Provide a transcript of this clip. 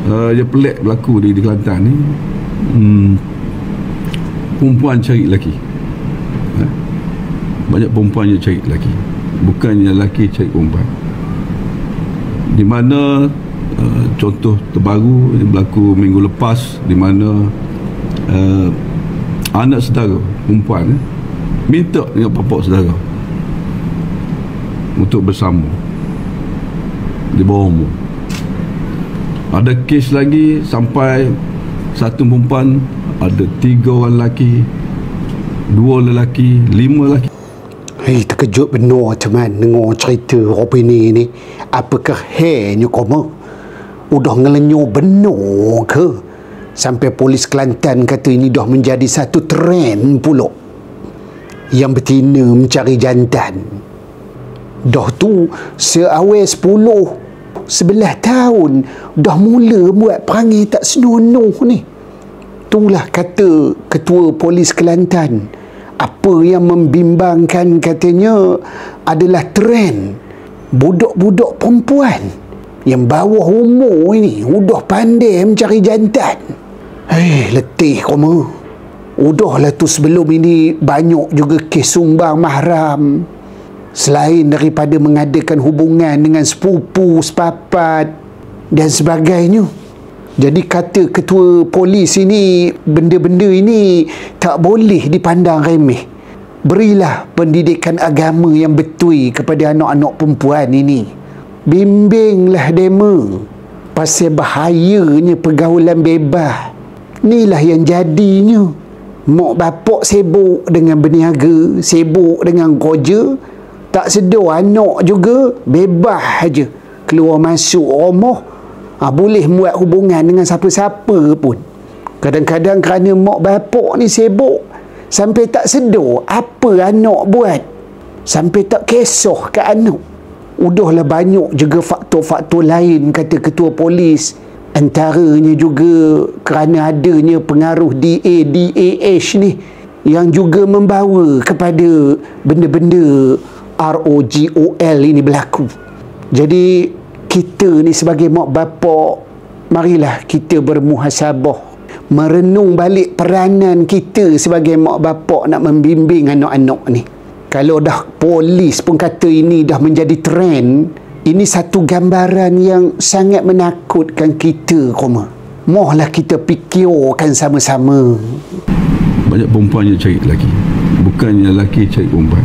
Yang pelik berlaku di Kelantan ni, perempuan cari lelaki. Banyak perempuan yang cari lelaki, bukannya lelaki cari perempuan. Di mana contoh terbaru yang berlaku minggu lepas, di mana anak saudara perempuan minta dengan bapa saudara untuk bersama di bawah umur. Ada kes lagi sampai satu perempuan ada 3 orang lelaki, 2 lelaki, 5 lelaki. Hei, terkejut benar teman dengar cerita opini ni. Apakah hairnya koma? Udah ngelenyo benar ke? Sampai polis Kelantan kata ini dah menjadi satu trend pula. Yang betina mencari jantan. Dah tu seawal 11 tahun dah mula buat perangai tak senonoh ni. Itulah kata Ketua Polis Kelantan. Apa yang membimbangkan katanya adalah trend budak-budak perempuan yang bawah umur ini udah pandai mencari jantan. Letih koma. Udahlah tu sebelum ini banyak juga kes sumbang mahram. Selain daripada mengadakan hubungan dengan sepupu, sepapat dan sebagainya. Jadi kata Ketua Polis ini, benda-benda ini tak boleh dipandang remeh. Berilah pendidikan agama yang betul kepada anak-anak perempuan ini. Bimbinglah dema pasal bahayanya pergaulan bebas. Inilah yang jadinya mak bapak sibuk dengan berniaga, sibuk dengan kerja, tak sedar anak juga bebas aja keluar masuk rumah. Boleh buat hubungan dengan siapa-siapa pun. Kadang-kadang kerana mak bapak ni sibuk sampai tak sedar apa anak buat, sampai tak kisah ke anak. Udahlah banyak juga faktor-faktor lain kata Ketua Polis. Antaranya juga kerana adanya pengaruh DAH ni yang juga membawa kepada benda-benda ROGOL ini berlaku. Jadi kita ni sebagai mak bapak, marilah kita bermuhasabah, merenung balik peranan kita sebagai mak bapak nak membimbing anak-anak ni. Kalau dah polis pun kata ini dah menjadi trend, ini satu gambaran yang sangat menakutkan kita koma. Mohlah kita fikirkan sama-sama. Banyak perempuan yang cari lelaki, bukannya lelaki cari perempuan.